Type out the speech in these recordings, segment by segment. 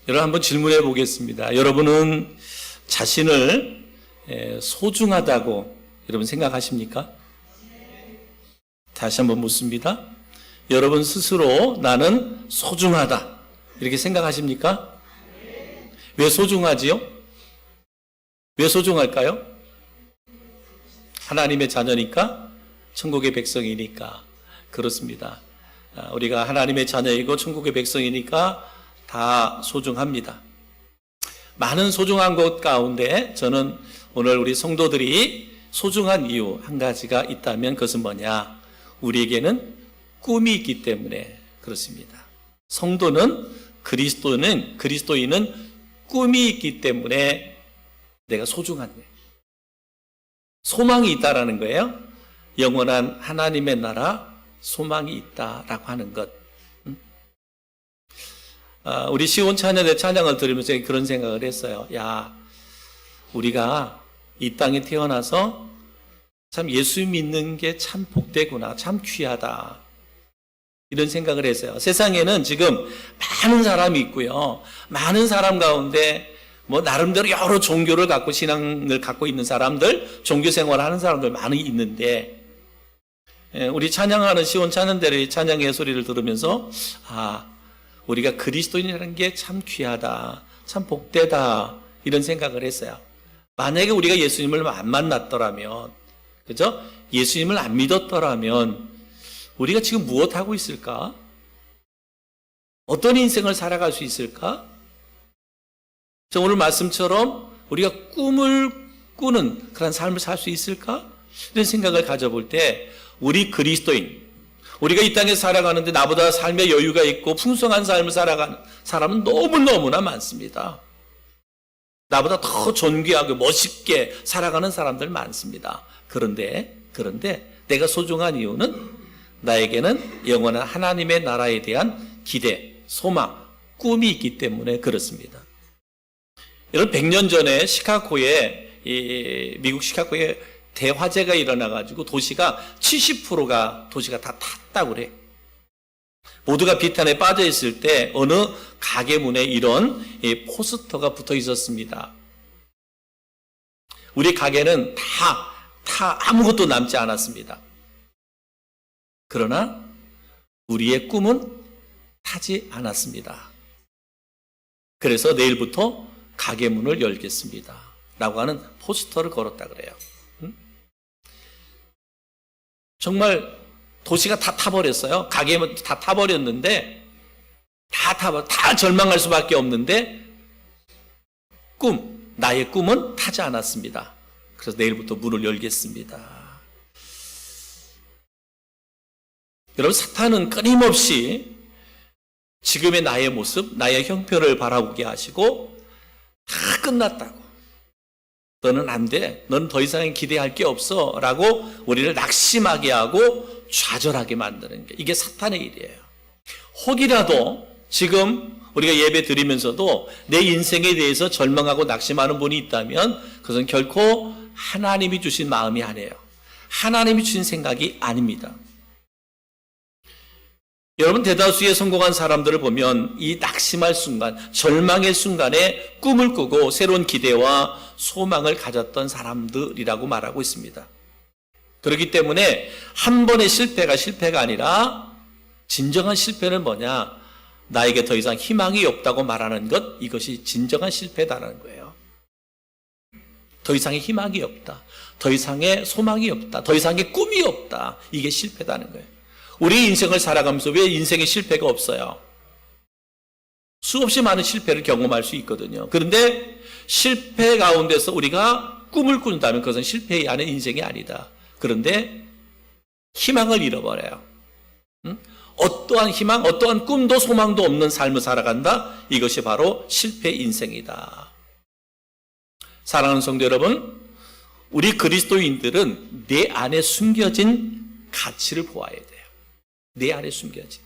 여러분 한번 질문해 보겠습니다. 여러분은 자신을 소중하다고 여러분 생각하십니까? 다시 한번 묻습니다. 여러분 스스로 나는 소중하다 이렇게 생각하십니까? 왜 소중하지요? 왜 소중할까요? 하나님의 자녀니까, 천국의 백성이니까. 그렇습니다. 우리가 하나님의 자녀이고 천국의 백성이니까 다 소중합니다. 많은 소중한 것 가운데 저는 오늘 우리 성도들이 소중한 이유 한 가지가 있다면 그것은 뭐냐? 우리에게는 꿈이 있기 때문에 그렇습니다. 성도는 그리스도인은 꿈이 있기 때문에 내가 소중한 거예요. 소망이 있다라는 거예요. 영원한 하나님의 나라 소망이 있다라고 하는 것. 우리 시온 찬양의 찬양을 들으면서 그런 생각을 했어요. 야, 우리가 이 땅에 태어나서 참 예수 믿는 게 참 복되구나, 참 귀하다. 이런 생각을 했어요. 세상에는 지금 많은 사람이 있고요. 많은 사람 가운데 뭐 나름대로 여러 종교를 갖고 신앙을 갖고 있는 사람들, 종교 생활을 하는 사람들 많이 있는데, 우리 찬양하는 시온 찬양대로의 찬양의 소리를 들으면서 우리가 그리스도인이라는 게 참 귀하다, 참 복되다 이런 생각을 했어요. 만약에 우리가 예수님을 안 만났더라면, 그죠? 예수님을 안 믿었더라면 우리가 지금 무엇 하고 있을까? 어떤 인생을 살아갈 수 있을까? 오늘 말씀처럼 우리가 꿈을 꾸는 그런 삶을 살 수 있을까? 이런 생각을 가져볼 때 우리 그리스도인, 우리가 이 땅에 살아가는데 나보다 삶의 여유가 있고 풍성한 삶을 살아가는 사람은 너무너무나 많습니다. 나보다 더 존귀하고 멋있게 살아가는 사람들 많습니다. 그런데 내가 소중한 이유는 나에게는 영원한 하나님의 나라에 대한 기대, 소망, 꿈이 있기 때문에 그렇습니다. 여러분 100년 전에 미국 시카고에 대화재가 일어나가지고 도시가 70%가 도시가 다 탔다고 그래요. 모두가 비탄에 빠져 있을 때 어느 가게 문에 이런 포스터가 붙어 있었습니다. 우리 가게는 다 아무것도 남지 않았습니다. 그러나 우리의 꿈은 타지 않았습니다. 그래서 내일부터 가게 문을 열겠습니다. 라고 하는 포스터를 걸었다 그래요. 정말 도시가 다 타버렸어요. 가게문 다 타버렸는데, 다 절망할 수밖에 없는데, 나의 꿈은 타지 않았습니다. 그래서 내일부터 문을 열겠습니다. 여러분, 사탄은 끊임없이 지금의 나의 모습, 나의 형편을 바라보게 하시고, 다 끝났다고. 너는 안 돼. 너는 더 이상 기대할 게 없어. 라고 우리를 낙심하게 하고 좌절하게 만드는 게 이게 사탄의 일이에요. 혹이라도 지금 우리가 예배 드리면서도 내 인생에 대해서 절망하고 낙심하는 분이 있다면 그것은 결코 하나님이 주신 마음이 아니에요. 하나님이 주신 생각이 아닙니다. 여러분 대다수의 성공한 사람들을 보면 이 낙심할 순간, 절망의 순간에 꿈을 꾸고 새로운 기대와 소망을 가졌던 사람들이라고 말하고 있습니다. 그렇기 때문에 한 번의 실패가 아니라 진정한 실패는 뭐냐? 나에게 더 이상 희망이 없다고 말하는 것, 이것이 진정한 실패다라는 거예요. 더 이상의 희망이 없다. 더 이상의 소망이 없다. 더 이상의 꿈이 없다. 이게 실패다는 거예요. 우리 인생을 살아가면서 왜 인생에 실패가 없어요? 수없이 많은 실패를 경험할 수 있거든요. 그런데 실패 가운데서 우리가 꿈을 꾼다면 그것은 실패의 안에 인생이 아니다. 그런데 희망을 잃어버려요. 어떠한 희망, 어떠한 꿈도 소망도 없는 삶을 살아간다. 이것이 바로 실패 인생이다. 사랑하는 성도 여러분, 우리 그리스도인들은 내 안에 숨겨진 가치를 보아야 돼요. 내 안에 숨겨진.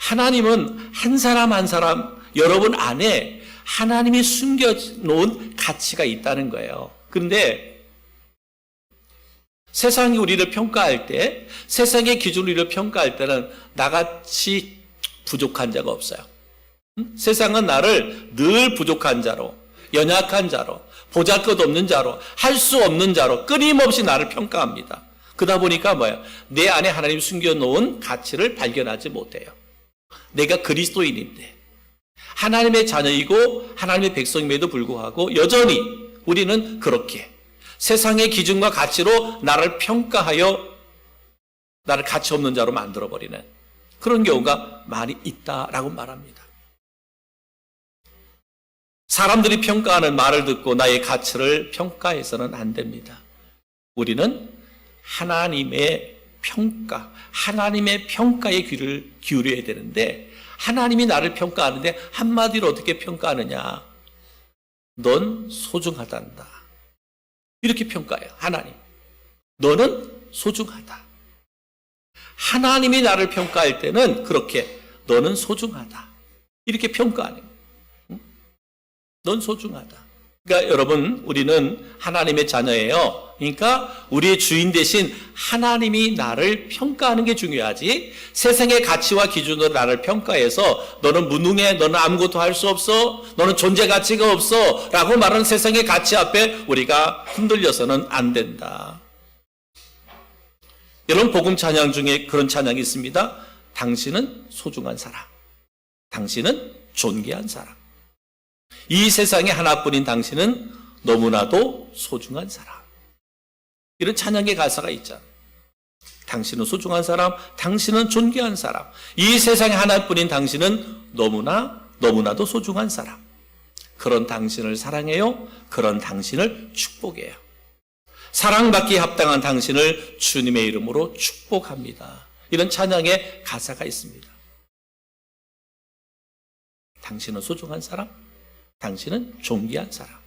하나님은 한 사람 한 사람 여러분 안에 하나님이 숨겨놓은 가치가 있다는 거예요. 그런데 세상이 우리를 평가할 때, 세상의 기준으로 우리를 평가할 때는 나같이 부족한 자가 없어요. 세상은 나를 늘 부족한 자로, 연약한 자로, 보잘것없는 자로, 할 수 없는 자로 끊임없이 나를 평가합니다. 그러다 보니까 뭐예요? 내 안에 하나님 숨겨놓은 가치를 발견하지 못해요. 내가 그리스도인인데, 하나님의 자녀이고 하나님의 백성임에도 불구하고 여전히 우리는 그렇게 세상의 기준과 가치로 나를 평가하여 나를 가치 없는 자로 만들어버리는 그런 경우가 많이 있다라고 말합니다. 사람들이 평가하는 말을 듣고 나의 가치를 평가해서는 안 됩니다. 우리는 하나님의 평가, 하나님의 평가에 귀를 기울여야 되는데, 하나님이 나를 평가하는데 한마디로 어떻게 평가하느냐? 넌 소중하단다. 이렇게 평가해요. 하나님, 너는 소중하다. 하나님이 나를 평가할 때는 그렇게 너는 소중하다 이렇게 평가하는 거예요. 넌 소중하다. 그러니까 여러분, 우리는 하나님의 자녀예요. 그러니까 우리의 주인 대신 하나님이 나를 평가하는 게 중요하지, 세상의 가치와 기준으로 나를 평가해서 너는 무능해, 너는 아무것도 할 수 없어, 너는 존재 가치가 없어 라고 말하는 세상의 가치 앞에 우리가 흔들려서는 안 된다. 여러분, 복음 찬양 중에 그런 찬양이 있습니다. 당신은 소중한 사람, 당신은 존귀한 사람, 이 세상에 하나뿐인 당신은 너무나도 소중한 사람. 이런 찬양의 가사가 있잖아요. 당신은 소중한 사람, 당신은 존귀한 사람, 이 세상에 하나뿐인 당신은 너무나도 소중한 사람. 그런 당신을 사랑해요. 그런 당신을 축복해요. 사랑받기에 합당한 당신을 주님의 이름으로 축복합니다. 이런 찬양의 가사가 있습니다. 당신은 소중한 사람, 당신은 존귀한 사람,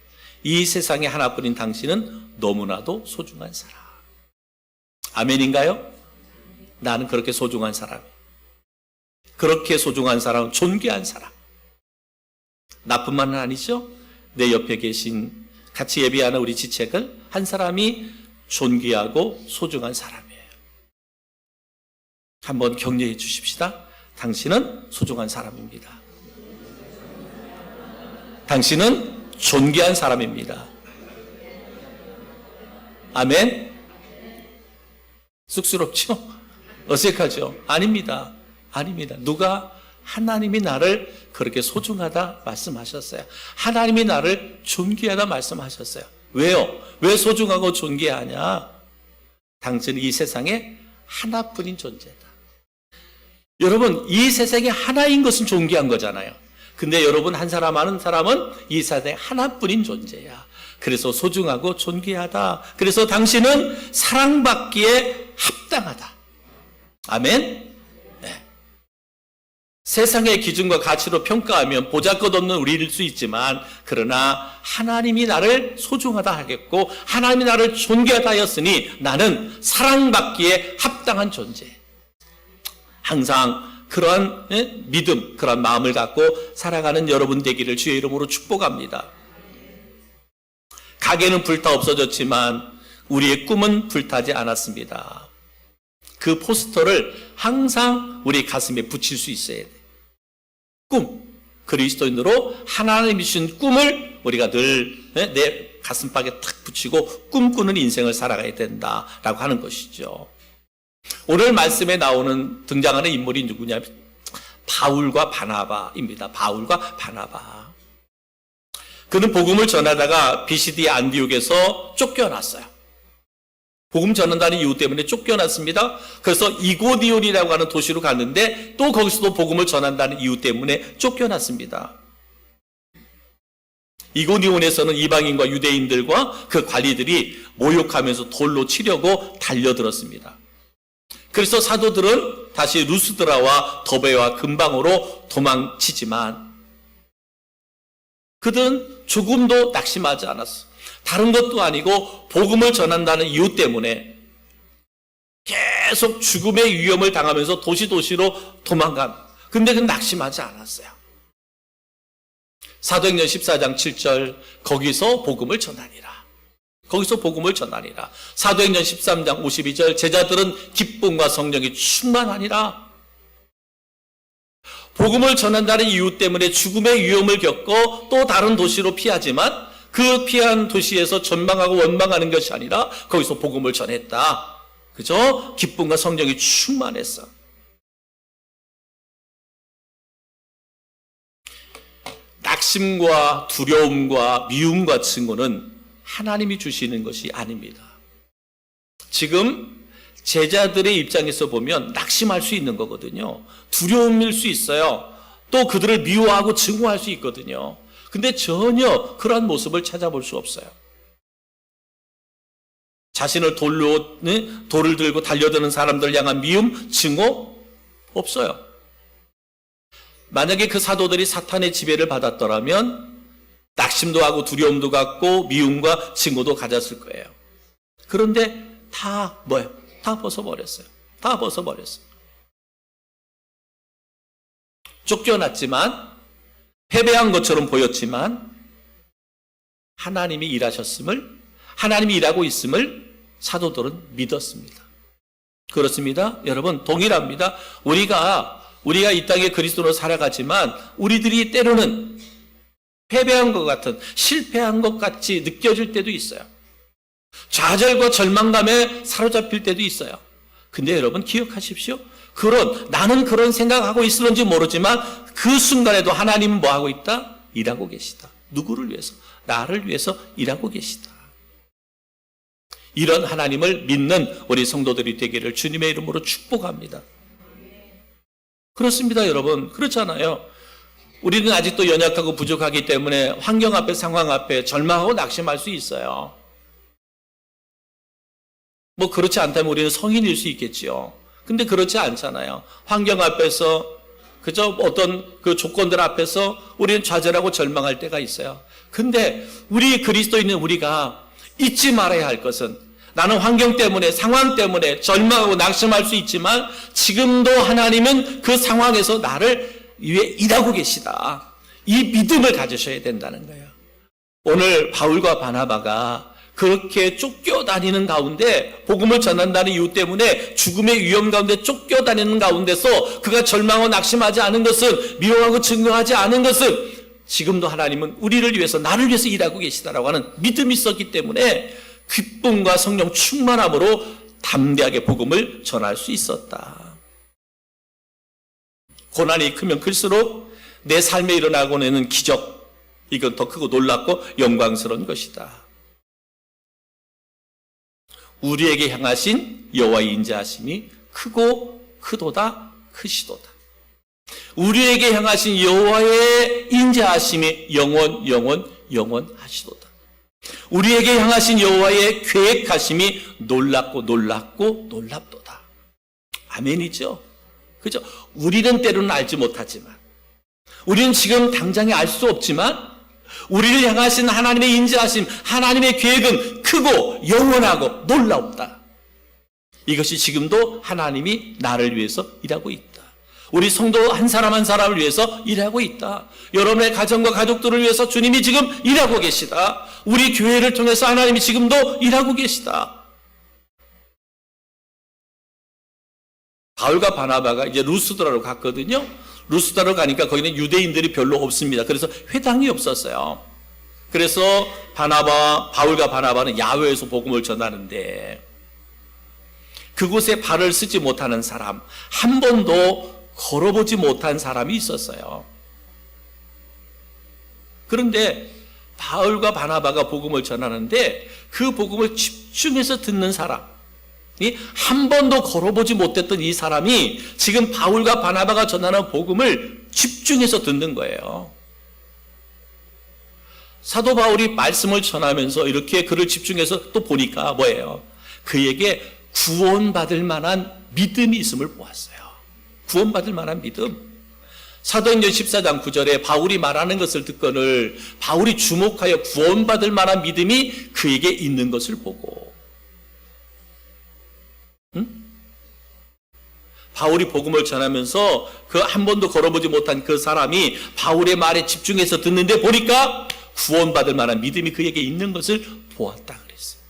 이 세상에 하나뿐인 당신은 너무나도 소중한 사람. 아멘인가요? 나는 그렇게 소중한 사람이에요. 그렇게 소중한 사람, 존귀한 사람. 나뿐만은 아니죠. 내 옆에 계신 같이 예배하는 우리 지체들 한 사람이 존귀하고 소중한 사람이에요. 한번 격려해 주십시다. 당신은 소중한 사람입니다. 당신은 존귀한 사람입니다. 아멘? 쑥스럽죠? 어색하죠? 아닙니다. 아닙니다. 누가 하나님이 나를 그렇게 소중하다 말씀하셨어요. 하나님이 나를 존귀하다 말씀하셨어요. 왜요? 왜 소중하고 존귀하냐? 당신은 이 세상에 하나뿐인 존재다. 여러분, 이 세상에 하나인 것은 존귀한 거잖아요. 근데 여러분, 한 사람 하는 사람은 이 세상에 하나뿐인 존재야. 그래서 소중하고 존귀하다. 그래서 당신은 사랑받기에 합당하다. 아멘? 네. 세상의 기준과 가치로 평가하면 보잘것없는 우리일 수 있지만, 그러나 하나님이 나를 소중하다 하겠고 하나님이 나를 존귀하다 하였으니 나는 사랑받기에 합당한 존재. 항상 그러한 믿음, 그러한 마음을 갖고 살아가는 여러분 되기를 주의 이름으로 축복합니다. 가게는 불타 없어졌지만 우리의 꿈은 불타지 않았습니다. 그 포스터를 항상 우리 가슴에 붙일 수 있어야 돼. 꿈, 그리스도인으로 하나님이 주신 꿈을 우리가 늘 내 가슴팍에 탁 붙이고 꿈꾸는 인생을 살아가야 된다라고 하는 것이죠. 오늘 말씀에 나오는 등장하는 인물이 누구냐면 바울과 바나바입니다. 바울과 바나바. 그는 복음을 전하다가 비시디 안디옥에서 쫓겨났어요. 복음 전한다는 이유 때문에 쫓겨났습니다. 그래서 이고디온이라고 하는 도시로 갔는데 또 거기서도 복음을 전한다는 이유 때문에 쫓겨났습니다. 이고디온에서는 이방인과 유대인들과 그 관리들이 모욕하면서 돌로 치려고 달려들었습니다. 그래서 사도들은 다시 루스드라와 더베와 근방으로 도망치지만 그들은 조금도 낙심하지 않았어. 다른 것도 아니고 복음을 전한다는 이유 때문에 계속 죽음의 위험을 당하면서 도시로 도망간. 근데 그는 낙심하지 않았어요. 사도행전 14장 7절 거기서 복음을 전하니라. 거기서 복음을 전하니라. 사도행전 13장 52절 제자들은 기쁨과 성령이 충만하니라. 복음을 전한다는 이유 때문에 죽음의 위험을 겪고 또 다른 도시로 피하지만 그 피한 도시에서 전망하고 원망하는 것이 아니라 거기서 복음을 전했다. 그죠? 기쁨과 성령이 충만했어. 낙심과 두려움과 미움과 증오는 하나님이 주시는 것이 아닙니다. 지금 제자들의 입장에서 보면 낙심할 수 있는 거거든요. 두려움일 수 있어요. 또 그들을 미워하고 증오할 수 있거든요. 근데 전혀 그러한 모습을 찾아볼 수 없어요. 자신을 돌을 들고 달려드는 사람들 향한 미움, 증오 없어요. 만약에 그 사도들이 사탄의 지배를 받았더라면 낙심도 하고 두려움도 갖고 미움과 증오도 가졌을 거예요. 그런데 다 뭐예요? 다 벗어버렸어요. 다 벗어버렸어요. 쫓겨났지만 패배한 것처럼 보였지만 하나님이 일하셨음을, 하나님이 일하고 있음을 사도들은 믿었습니다. 그렇습니다. 여러분, 동일합니다. 우리가 이 땅에 그리스도로 살아가지만 우리들이 때로는 패배한 것 같은, 실패한 것 같이 느껴질 때도 있어요. 좌절과 절망감에 사로잡힐 때도 있어요. 근데 여러분 기억하십시오. 나는 그런 생각하고 있을런지 모르지만 그 순간에도 하나님은 뭐 하고 있다? 일하고 계시다. 누구를 위해서? 나를 위해서 일하고 계시다. 이런 하나님을 믿는 우리 성도들이 되기를 주님의 이름으로 축복합니다. 그렇습니다, 여러분. 그렇잖아요. 우리는 아직도 연약하고 부족하기 때문에 환경 앞에, 상황 앞에 절망하고 낙심할 수 있어요. 뭐 그렇지 않다면 우리는 성인일 수 있겠지요. 근데 그렇지 않잖아요. 환경 앞에서, 그저 어떤 그 조건들 앞에서 우리는 좌절하고 절망할 때가 있어요. 근데 우리 그리스도인은 우리가 잊지 말아야 할 것은, 나는 환경 때문에, 상황 때문에 절망하고 낙심할 수 있지만 지금도 하나님은 그 상황에서 나를 위해 일하고 계시다. 이 믿음을 가지셔야 된다는 거예요. 오늘 바울과 바나바가 그렇게 쫓겨다니는 가운데, 복음을 전한다는 이유 때문에 죽음의 위험 가운데 쫓겨다니는 가운데서 그가 절망하고 낙심하지 않은 것은, 미워하고 증오하지 않은 것은 지금도 하나님은 우리를 위해서, 나를 위해서 일하고 계시다라고 하는 믿음이 있었기 때문에 기쁨과 성령 충만함으로 담대하게 복음을 전할 수 있었다. 고난이 크면 클수록 내 삶에 일어나고 있는 기적, 이건 더 크고 놀랍고 영광스러운 것이다. 우리에게 향하신 여호와의 인자하심이 크고 크도다, 크시도다. 우리에게 향하신 여호와의 인자하심이 영원하시도다. 우리에게 향하신 여호와의 계획하심이 놀랍고 놀랍도다. 아멘이죠? 그죠? 우리는 때로는 알지 못하지만, 우리는 지금 당장에 알 수 없지만, 우리를 향하신 하나님의 인자하심, 하나님의 계획은 크고 영원하고 놀랍다. 이것이 지금도 하나님이 나를 위해서 일하고 있다. 우리 성도 한 사람 한 사람을 위해서 일하고 있다. 여러분의 가정과 가족들을 위해서 주님이 지금 일하고 계시다. 우리 교회를 통해서 하나님이 지금도 일하고 계시다. 바울과 바나바가 이제 루스드라로 갔거든요. 루스드라로 가니까 거기는 유대인들이 별로 없습니다. 그래서 회당이 없었어요. 그래서 바울과 바나바는 야외에서 복음을 전하는데, 그곳에 발을 쓰지 못하는 사람, 한 번도 걸어보지 못한 사람이 있었어요. 그런데 바울과 바나바가 복음을 전하는데 그 복음을 집중해서 듣는 사람, 한 번도 걸어보지 못했던 이 사람이 지금 바울과 바나바가 전하는 복음을 집중해서 듣는 거예요. 사도 바울이 말씀을 전하면서 이렇게 그를 집중해서 또 보니까 뭐예요? 그에게 구원받을 만한 믿음이 있음을 보았어요. 구원받을 만한 믿음. 사도행전 14장 9절에 바울이 말하는 것을 듣거늘 바울이 주목하여 구원받을 만한 믿음이 그에게 있는 것을 보고, 바울이 복음을 전하면서 그 한 번도 걸어보지 못한 그 사람이 바울의 말에 집중해서 듣는데 보니까 구원받을 만한 믿음이 그에게 있는 것을 보았다 그랬어요.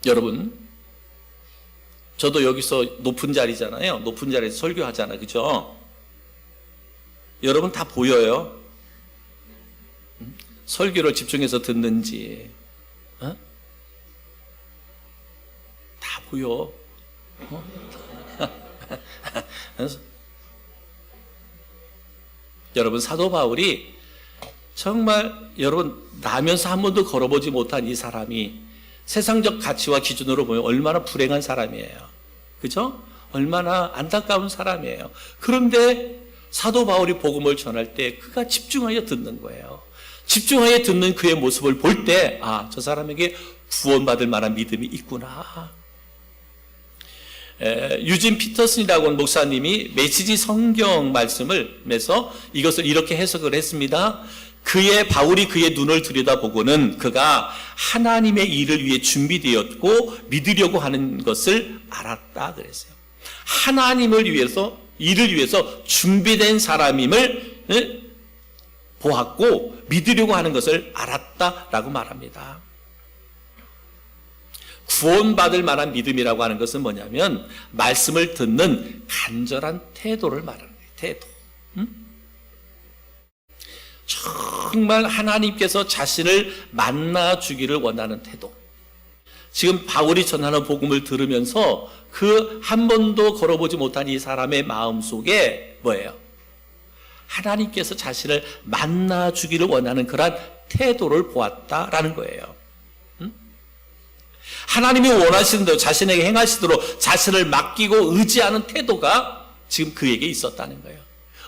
여러분, 저도 여기서 높은 자리잖아요. 높은 자리에서 설교하잖아요. 그죠? 여러분 다 보여요. 설교를 집중해서 듣는지. 어? 다 보여. 여러분, 사도 바울이 정말 여러분 나면서 한 번도 걸어보지 못한 이 사람이 세상적 가치와 기준으로 보면 얼마나 불행한 사람이에요. 그죠? 얼마나 안타까운 사람이에요. 그런데 사도 바울이 복음을 전할 때 그가 집중하여 듣는 거예요. 집중하여 듣는 그의 모습을 볼 때, 아, 저 사람에게 구원받을 만한 믿음이 있구나. 유진 피터슨이라고 하는 목사님이 메시지 성경 말씀을 매서 이것을 이렇게 해석을 했습니다. 바울이 그의 눈을 들여다보고는 그가 하나님의 일을 위해 준비되었고 믿으려고 하는 것을 알았다 그랬어요. 하나님을 위해서, 일을 위해서 준비된 사람임을 보았고 믿으려고 하는 것을 알았다라고 말합니다. 구원받을 만한 믿음이라고 하는 것은 뭐냐면 말씀을 듣는 간절한 태도를 말하는 거예요. 태도. 정말 하나님께서 자신을 만나주기를 원하는 태도. 지금 바울이 전하는 복음을 들으면서 그 한 번도 걸어보지 못한 이 사람의 마음속에 뭐예요? 하나님께서 자신을 만나주기를 원하는 그러한 태도를 보았다라는 거예요. 하나님이 원하시는 대로 자신에게 행하시도록 자신을 맡기고 의지하는 태도가 지금 그에게 있었다는 거예요.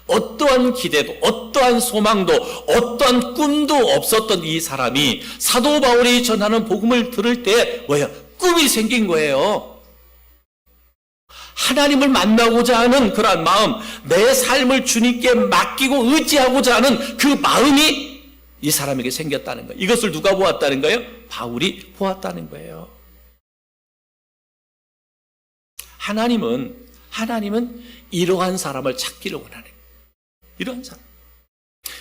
어떠한 기대도, 어떠한 소망도, 어떠한 꿈도 없었던 이 사람이 사도 바울이 전하는 복음을 들을 때 뭐예요? 꿈이 생긴 거예요. 하나님을 만나고자 하는 그러한 마음, 내 삶을 주님께 맡기고 의지하고자 하는 그 마음이 이 사람에게 생겼다는 거예요. 이것을 누가 보았다는 거예요? 바울이 보았다는 거예요. 하나님은 이러한 사람을 찾기를 원하는 거예요. 이러한 사람.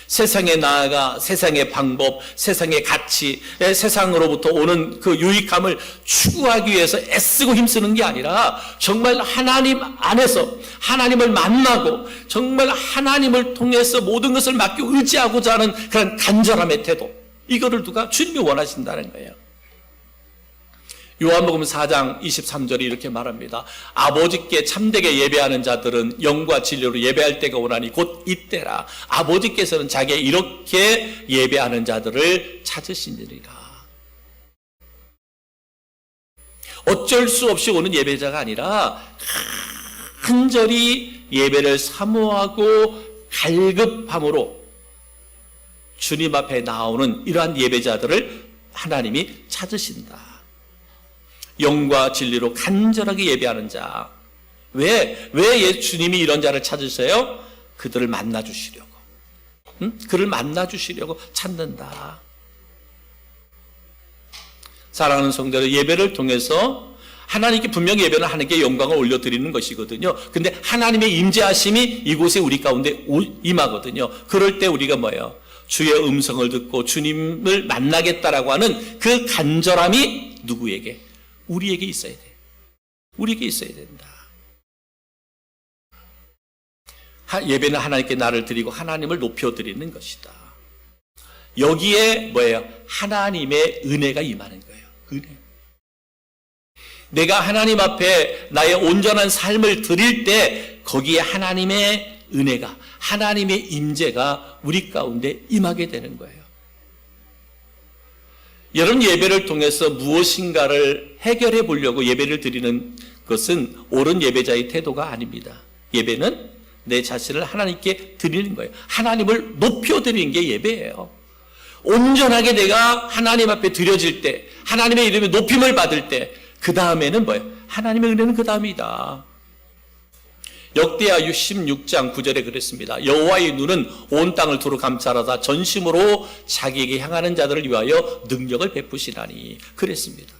세상에 나아가 세상의 방법, 세상의 가치, 세상으로부터 오는 그 유익함을 추구하기 위해서 애쓰고 힘쓰는 게 아니라 정말 하나님 안에서 하나님을 만나고 정말 하나님을 통해서 모든 것을 맡기고 의지하고자 하는 그런 간절함의 태도, 이거를 누가 주님이 원하신다는 거예요. 요한복음 4장 23절이 이렇게 말합니다. 아버지께 참되게 예배하는 자들은 영과 진리로 예배할 때가 오나니 곧 이때라. 아버지께서는 자기의 이렇게 예배하는 자들을 찾으시느니라. 어쩔 수 없이 오는 예배자가 아니라 간절히 예배를 사모하고 갈급함으로 주님 앞에 나오는 이러한 예배자들을 하나님이 찾으신다. 영과 진리로 간절하게 예배하는 자. 왜 주님이 이런 자를 찾으세요? 그들을 만나주시려고. 그를 만나주시려고 찾는다. 사랑하는 성도들, 예배를 통해서 하나님께 분명히 예배는 하나님께 영광을 올려드리는 것이거든요. 근데 하나님의 임재하심이 이곳에 우리 가운데 임하거든요. 그럴 때 우리가 뭐예요? 주의 음성을 듣고 주님을 만나겠다라고 하는 그 간절함이 누구에게? 우리에게 있어야 돼. 우리에게 있어야 된다. 예배는 하나님께 나를 드리고 하나님을 높여드리는 것이다. 여기에 뭐예요? 하나님의 은혜가 임하는 거예요. 은혜. 내가 하나님 앞에 나의 온전한 삶을 드릴 때 거기에 하나님의 은혜가, 하나님의 임재가 우리 가운데 임하게 되는 거예요. 여러분, 예배를 통해서 무엇인가를 해결해 보려고 예배를 드리는 것은 옳은 예배자의 태도가 아닙니다. 예배는 내 자신을 하나님께 드리는 거예요. 하나님을 높여드리는 게 예배예요. 온전하게 내가 하나님 앞에 드려질 때, 하나님의 이름에 높임을 받을 때, 그 다음에는 뭐예요? 하나님의 은혜는 그 다음이다. 역대하 16장 9절에 그랬습니다. 여호와의 눈은 온 땅을 두루 감찰하다 전심으로 자기에게 향하는 자들을 위하여 능력을 베푸시나니 그랬습니다.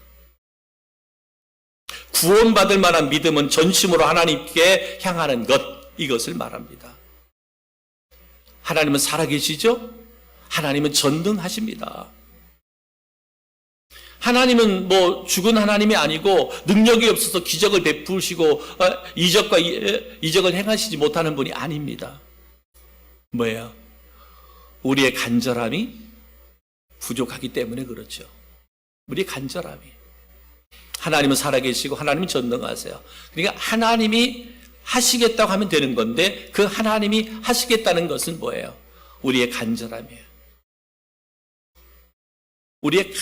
구원받을 만한 믿음은 전심으로 하나님께 향하는 것, 이것을 말합니다. 하나님은 살아계시죠? 하나님은 전능하십니다. 하나님은 뭐 죽은 하나님이 아니고 능력이 없어서 기적을 베푸시고 이적과 이적을 행하시지 못하는 분이 아닙니다. 뭐예요? 우리의 간절함이 부족하기 때문에 그렇죠. 우리의 간절함이. 하나님은 살아계시고 하나님은 전능하세요. 그러니까 하나님이 하시겠다고 하면 되는 건데 그 하나님이 하시겠다는 것은 뭐예요? 우리의 간절함이에요. 우리의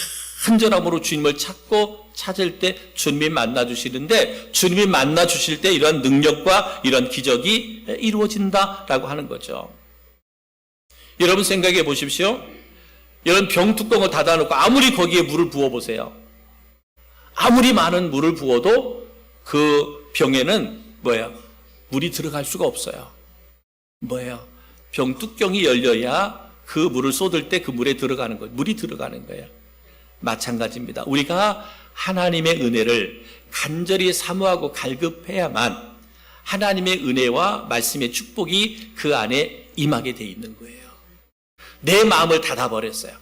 간절함으로 주님을 찾을 때 주님이 만나주시는데 주님이 만나주실 때 이런 능력과 이런 기적이 이루어진다라고 하는 거죠. 여러분 생각해 보십시오. 여러분 병뚜껑을 닫아놓고 아무리 거기에 물을 부어보세요. 아무리 많은 물을 부어도 그 병에는 뭐예요? 물이 들어갈 수가 없어요. 뭐예요? 병뚜껑이 열려야 그 물을 쏟을 때 그 물에 들어가는 거예요. 물이 들어가는 거예요. 마찬가지입니다. 우리가 하나님의 은혜를 간절히 사모하고 갈급해야만 하나님의 은혜와 말씀의 축복이 그 안에 임하게 돼 있는 거예요. 내 마음을 닫아버렸어요.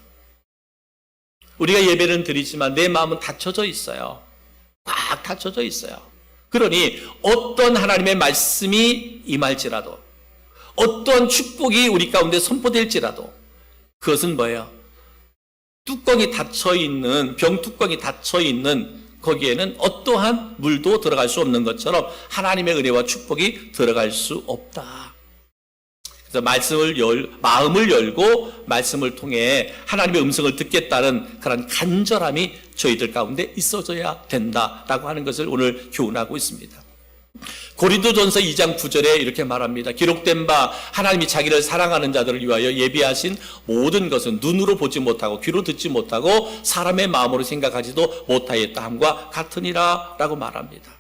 우리가 예배는 드리지만 내 마음은 닫혀져 있어요. 꽉 닫혀져 있어요. 그러니 어떤 하나님의 말씀이 임할지라도 어떤 축복이 우리 가운데 선포될지라도 그것은 뭐예요? 뚜껑이 닫혀있는 병뚜껑이 닫혀있는 거기에는 어떠한 물도 들어갈 수 없는 것처럼 하나님의 은혜와 축복이 들어갈 수 없다. 그래서 마음을 열고 말씀을 통해 하나님의 음성을 듣겠다는 그런 간절함이 저희들 가운데 있어져야 된다라고 하는 것을 오늘 교훈하고 있습니다. 고린도전서 2장 9절에 이렇게 말합니다. 기록된 바 하나님이 자기를 사랑하는 자들을 위하여 예비하신 모든 것은 눈으로 보지 못하고 귀로 듣지 못하고 사람의 마음으로 생각하지도 못하였다 함과 같으니라 라고 말합니다.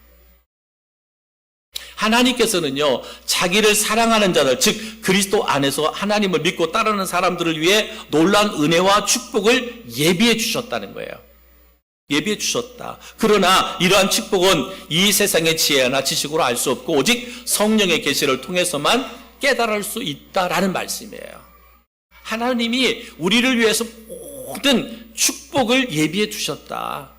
하나님께서는요, 자기를 사랑하는 자들, 즉 그리스도 안에서 하나님을 믿고 따르는 사람들을 위해 놀라운 은혜와 축복을 예비해 주셨다는 거예요. 예비해 주셨다. 그러나 이러한 축복은 이 세상의 지혜나 지식으로 알 수 없고 오직 성령의 계시를 통해서만 깨달을 수 있다라는 말씀이에요. 하나님이 우리를 위해서 모든 축복을 예비해 주셨다.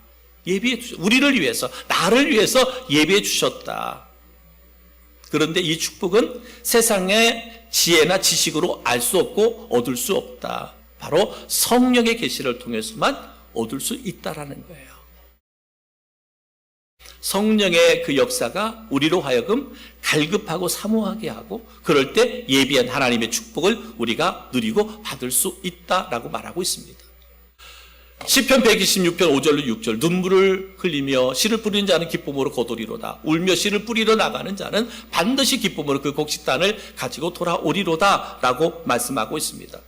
우리를 위해서, 나를 위해서 예비해 주셨다. 그런데 이 축복은 세상의 지혜나 지식으로 알 수 없고 얻을 수 없다. 바로 성령의 계시를 통해서만 얻을 수 있다라는 거예요. 성령의 그 역사가 우리로 하여금 갈급하고 사모하게 하고 그럴 때 예비한 하나님의 축복을 우리가 누리고 받을 수 있다라고 말하고 있습니다. 시편 126편 5절로 6절 눈물을 흘리며 씨를 뿌리는 자는 기쁨으로 거두리로다. 울며 씨를 뿌리러 나가는 자는 반드시 기쁨으로 그 곡식단을 가지고 돌아오리로다 라고 말씀하고 있습니다.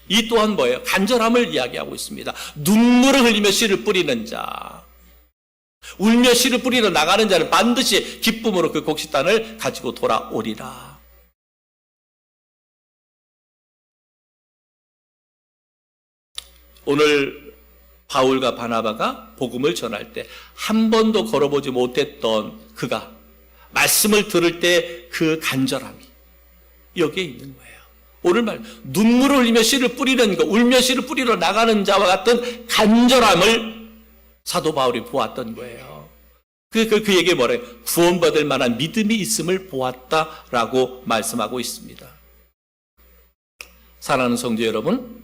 이 또한 뭐예요? 간절함을 이야기하고 있습니다. 눈물을 흘리며 씨를 뿌리는 자, 울며 씨를 뿌리러 나가는 자는 반드시 기쁨으로 그 곡식단을 가지고 돌아오리라. 오늘 바울과 바나바가 복음을 전할 때 한 번도 걸어보지 못했던 그가 말씀을 들을 때 그 간절함이 여기에 있는 거예요. 오늘 말 눈물을 흘리며 씨를 뿌리는 것, 울며 씨를 뿌리러 나가는 자와 같은 간절함을 사도 바울이 보았던 거예요. 그에게 뭐래요? 구원받을 만한 믿음이 있음을 보았다라고 말씀하고 있습니다. 사랑하는 성도 여러분,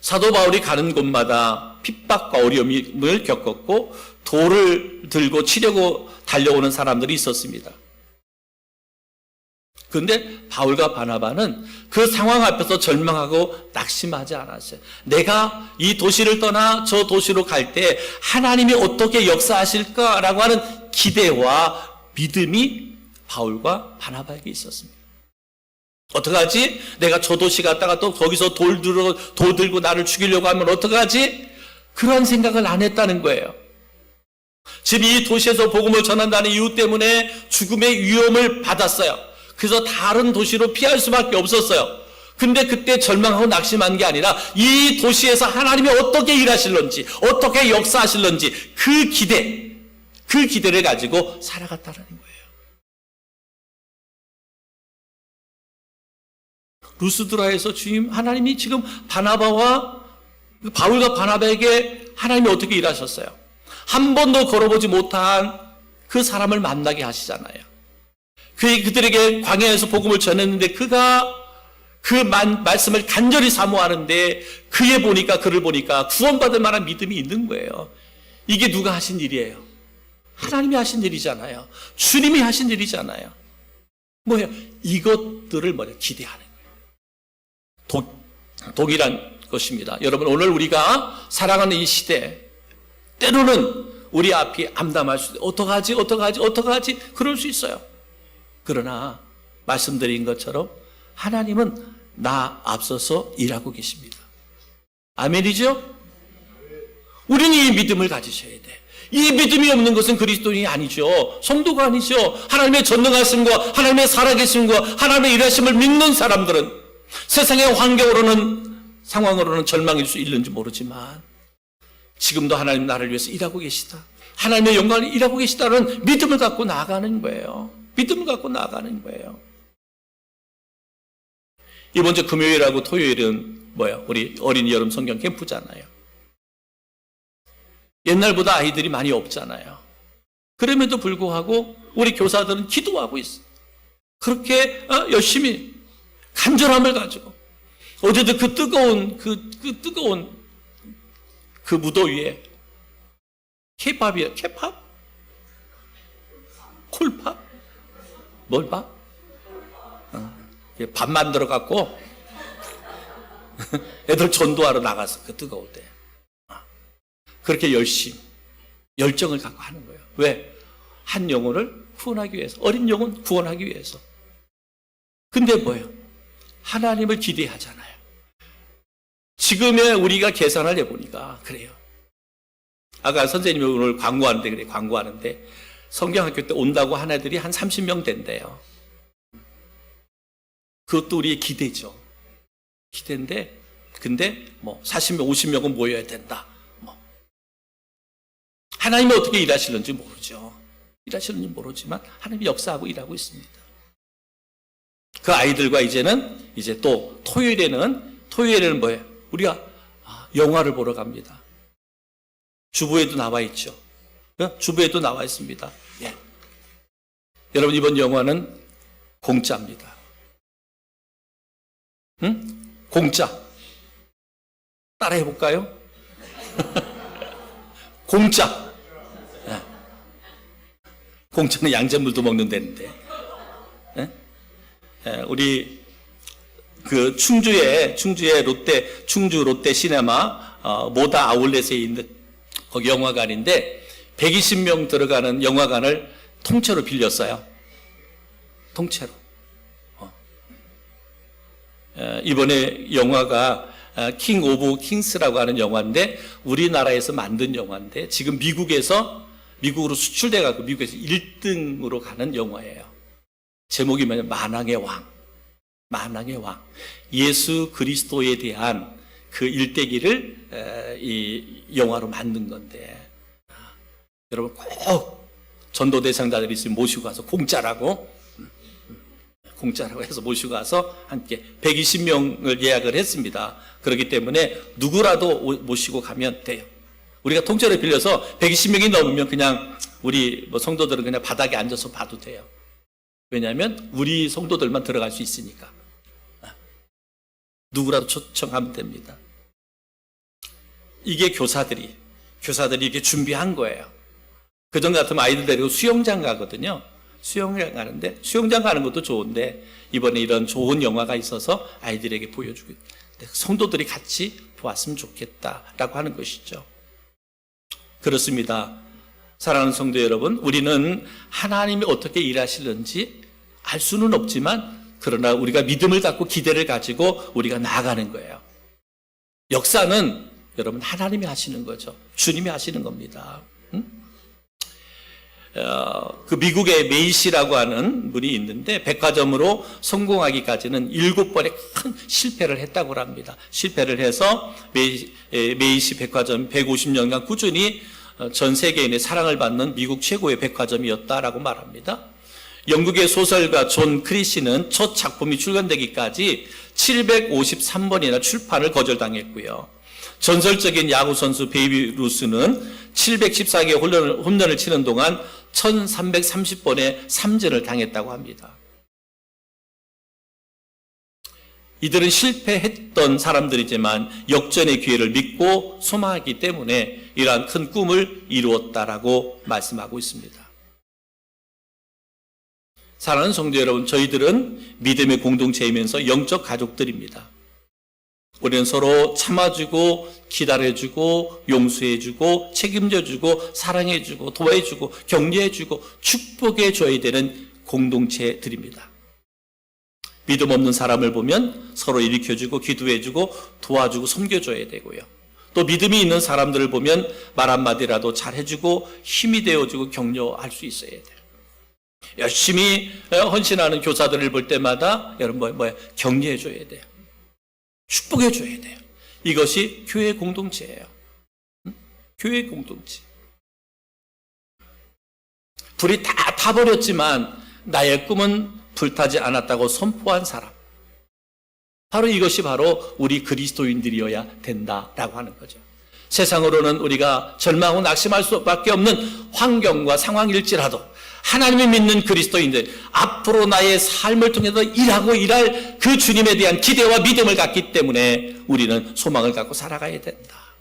사도 바울이 가는 곳마다 핍박과 어려움을 겪었고 돌을 들고 치려고 달려오는 사람들이 있었습니다. 그런데 바울과 바나바는 그 상황 앞에서 절망하고 낙심하지 않았어요. 내가 이 도시를 떠나 저 도시로 갈 때 하나님이 어떻게 역사하실까라고 하는 기대와 믿음이 바울과 바나바에게 있었습니다. 어떡하지? 내가 저 도시 갔다가 또 거기서 돌 들고 나를 죽이려고 하면 어떡하지? 그런 생각을 안 했다는 거예요. 지금 이 도시에서 복음을 전한다는 이유 때문에 죽음의 위험을 받았어요. 그래서 다른 도시로 피할 수밖에 없었어요. 근데 그때 절망하고 낙심한 게 아니라 이 도시에서 하나님이 어떻게 일하실런지, 어떻게 역사하실런지 그 기대를 가지고 살아갔다는 거예요. 루스드라에서 주님, 하나님이 지금 바나바와 바울과 바나바에게 하나님이 어떻게 일하셨어요? 한 번도 걸어보지 못한 그 사람을 만나게 하시잖아요. 그들에게 광야에서 복음을 전했는데 그가 그 말씀을 간절히 사모하는데 그를 보니까 구원받을 만한 믿음이 있는 거예요. 이게 누가 하신 일이에요? 하나님이 하신 일이잖아요. 주님이 하신 일이잖아요. 뭐예요? 이것들을 기대하는 거예요. 동일한 것입니다. 여러분, 오늘 우리가 살아가는 이 시대, 때로는 우리 앞이 암담할 수 있어요. 어떡하지? 그럴 수 있어요. 그러나 말씀드린 것처럼 하나님은 나 앞서서 일하고 계십니다. 아멘이죠? 우리는 이 믿음을 가지셔야 돼. 이 믿음이 없는 것은 그리스도인이 아니죠. 성도가 아니죠. 하나님의 전능하심과 하나님의 살아계심과 하나님의 일하심을 믿는 사람들은 세상의 상황으로는 절망일 수 있는지 모르지만 지금도 하나님 나를 위해서 일하고 계시다. 하나님의 영광을 일하고 계시다는 믿음을 갖고 나아가는 거예요. 믿음을 갖고 나아가는 거예요. 이번 주 금요일하고 토요일은 우리 어린이 여름 성경 캠프잖아요. 옛날보다 아이들이 많이 없잖아요. 그럼에도 불구하고 우리 교사들은 기도하고 있어요. 그렇게 열심히 간절함을 가지고 어제도 그 뜨거운 그 무더위에 케이팝이에요. 케이팝? 콜팝? 뭘 밥? 밥 만들어 갖고 애들 전도하러 나가서 그 뜨거울 때 그렇게 열정을 갖고 하는 거예요. 왜? 한 영혼을 구원하기 위해서, 어린 영혼 구원하기 위해서. 근데 뭐예요? 하나님을 기대하잖아요. 지금의 우리가 계산을 해보니까 그래요. 아까 선생님이 오늘 광고하는데 성경학교 때 온다고 한 애들이 한 30명 된대요. 그것도 우리의 기대죠. 기대인데 근데 40명, 50명은 모여야 된다. 하나님이 어떻게 일하시는지 모르죠. 일하시는지 모르지만 하나님이 역사하고 일하고 있습니다. 그 아이들과 이제 또 토요일에는 뭐예요? 우리가 영화를 보러 갑니다. 주부에도 나와 있죠. 주부에도 나와 있습니다. 예. 여러분, 이번 영화는 공짜입니다. 응? 공짜. 따라해 볼까요? 공짜. 예. 공짜는 양잿물도 먹는 데인데. 예? 예, 우리 그 충주의 충주 롯데 시네마 모다 아울렛에 있는 거기 영화관인데 120명 들어가는 영화관을 통째로 빌렸어요. 통째로. 이번에 영화가 킹 오브 킹스라고 하는 영화인데 우리나라에서 만든 영화인데 지금 미국으로 수출돼 갖고 미국에서 1등으로 가는 영화예요. 제목이 뭐냐면 만왕의 왕. 예수 그리스도에 대한 그 일대기를 이 영화로 만든 건데 여러분 꼭 전도 대상자들이 있으면 모시고 가서 공짜라고 해서 모시고 가서 함께 120명을 예약을 했습니다. 그렇기 때문에 누구라도 모시고 가면 돼요. 우리가 통째로 빌려서 120명이 넘으면 그냥 우리 성도들은 그냥 바닥에 앉아서 봐도 돼요. 왜냐하면 우리 성도들만 들어갈 수 있으니까. 누구라도 초청하면 됩니다. 이게 교사들이 이렇게 준비한 거예요. 그전 같으면 아이들 데리고 수영장 가거든요. 수영장 가는데 수영장 가는 것도 좋은데 이번에 이런 좋은 영화가 있어서 아이들에게 보여주고 성도들이 같이 보았으면 좋겠다라고 하는 것이죠. 그렇습니다. 사랑하는 성도 여러분, 우리는 하나님이 어떻게 일하시는지 알 수는 없지만 그러나 우리가 믿음을 갖고 기대를 가지고 우리가 나아가는 거예요. 역사는 여러분 하나님이 하시는 거죠. 주님이 하시는 겁니다. 그 미국의 메이시라고 하는 분이 있는데 백화점으로 성공하기까지는 7번의 큰 실패를 했다고 합니다. 실패를 해서 메이시 백화점 150년간 꾸준히 전 세계인의 사랑을 받는 미국 최고의 백화점이었다라고 말합니다. 영국의 소설가 존 크리시는 첫 작품이 출간되기까지 753번이나 출판을 거절당했고요. 전설적인 야구 선수 베이비 루스는 714개의 홈런을 치는 동안 1330번의 삼진을 당했다고 합니다. 이들은 실패했던 사람들이지만 역전의 기회를 믿고 소망하기 때문에 이러한 큰 꿈을 이루었다라고 말씀하고 있습니다. 사랑하는 성도 여러분, 저희들은 믿음의 공동체이면서 영적 가족들입니다. 우리는 서로 참아주고 기다려주고 용서해주고 책임져주고 사랑해주고 도와주고 격려해주고 축복해줘야 되는 공동체들입니다. 믿음 없는 사람을 보면 서로 일으켜주고 기도해주고 도와주고 섬겨줘야 되고요. 또 믿음이 있는 사람들을 보면 말 한마디라도 잘해주고 힘이 되어주고 격려할 수 있어야 돼요. 열심히 헌신하는 교사들을 볼 때마다 여러분 격려해줘야 돼요. 축복해줘야 돼요. 이것이 교회 공동체예요. 교회 공동체. 불이 다 타버렸지만 나의 꿈은 불타지 않았다고 선포한 사람. 바로 이것이 바로 우리 그리스도인들이어야 된다라고 하는 거죠. 세상으로는 우리가 절망하고 낙심할 수밖에 없는 환경과 상황일지라도 하나님을 믿는 그리스도인들, 앞으로 나의 삶을 통해서 일할 그 주님에 대한 기대와 믿음을 갖기 때문에 우리는 소망을 갖고 살아가야 된다.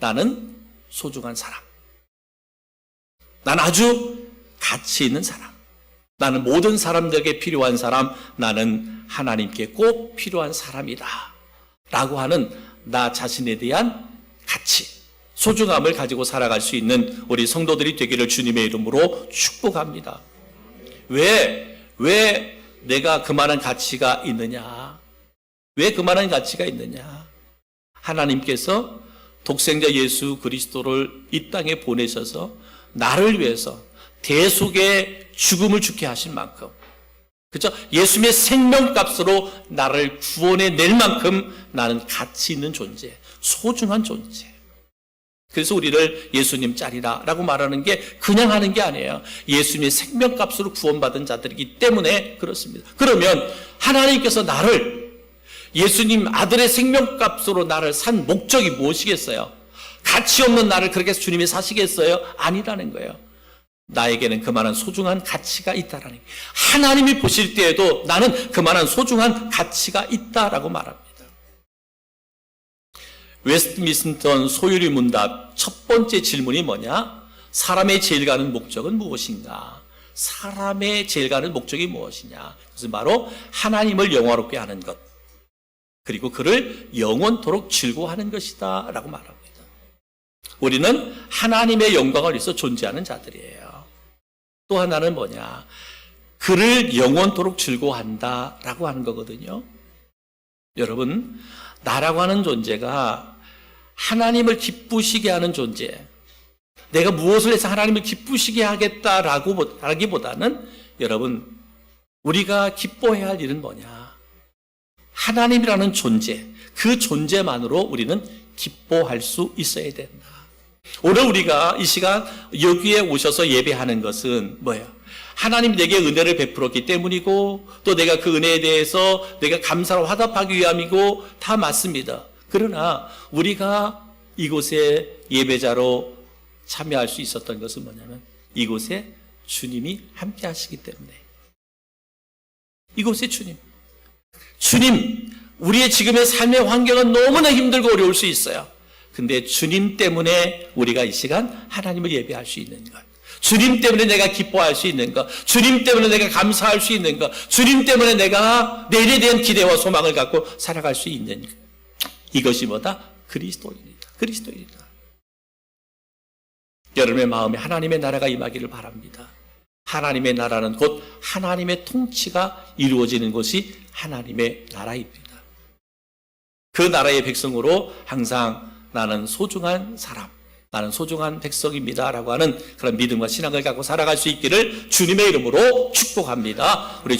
나는 소중한 사람. 나는 아주 가치 있는 사람. 나는 모든 사람들에게 필요한 사람. 나는 하나님께 꼭 필요한 사람이다. 라고 하는 나 자신에 대한 가치, 소중함을 가지고 살아갈 수 있는 우리 성도들이 되기를 주님의 이름으로 축복합니다. 왜 내가 그만한 가치가 있느냐? 왜 그만한 가치가 있느냐? 하나님께서 독생자 예수 그리스도를 이 땅에 보내셔서 나를 위해서 대속의 죽음을 죽게 하신 만큼, 그렇죠? 예수님의 생명값으로 나를 구원해 낼 만큼 나는 가치 있는 존재, 소중한 존재. 그래서 우리를 예수님 짤이라고 말하는 게 그냥 하는 게 아니에요. 예수님의 생명값으로 구원받은 자들이기 때문에 그렇습니다. 그러면 하나님께서 나를 예수님 아들의 생명값으로 나를 산 목적이 무엇이겠어요? 가치 없는 나를 그렇게 해서 주님이 사시겠어요? 아니라는 거예요. 나에게는 그만한 소중한 가치가 있다라는 거예요. 하나님이 보실 때에도 나는 그만한 소중한 가치가 있다라고 말합니다. 웨스트민스터 소유리 문답 첫 번째 질문이 뭐냐? 사람의 제일 가는 목적은 무엇인가? 사람의 제일 가는 목적이 무엇이냐? 그것은 바로 하나님을 영화롭게 하는 것, 그리고 그를 영원토록 즐거워하는 것이다 라고 말합니다. 우리는 하나님의 영광을 위해서 존재하는 자들이에요. 또 하나는 뭐냐? 그를 영원토록 즐거워한다 라고 하는 거거든요. 여러분, 나라고 하는 존재가 하나님을 기쁘시게 하는 존재, 내가 무엇을 해서 하나님을 기쁘시게 하겠다라고 하기보다는 여러분, 우리가 기뻐해야 할 일은 뭐냐? 하나님이라는 존재, 그 존재만으로 우리는 기뻐할 수 있어야 된다. 오늘 우리가 이 시간 여기에 오셔서 예배하는 것은 뭐예요? 하나님 내게 은혜를 베풀었기 때문이고, 또 내가 그 은혜에 대해서 내가 감사로 화답하기 위함이고, 다 맞습니다. 그러나 우리가 이곳에 예배자로 참여할 수 있었던 것은 뭐냐면 이곳에 주님이 함께 하시기 때문에. 이곳에 주님, 우리의 지금의 삶의 환경은 너무나 힘들고 어려울 수 있어요. 근데 주님 때문에 우리가 이 시간 하나님을 예배할 수 있는 것, 주님 때문에 내가 기뻐할 수 있는 것, 주님 때문에 내가 감사할 수 있는 것, 주님 때문에 내가 내일에 대한 기대와 소망을 갖고 살아갈 수 있는 것, 이것이 뭐다? 그리스도인이다. 여러분의 마음에 하나님의 나라가 임하기를 바랍니다. 하나님의 나라는 곧 하나님의 통치가 이루어지는 것이 하나님의 나라입니다. 그 나라의 백성으로 항상 나는 소중한 사람, 나는 소중한 백성입니다 라고 하는 그런 믿음과 신앙을 갖고 살아갈 수 있기를 주님의 이름으로 축복합니다. 우리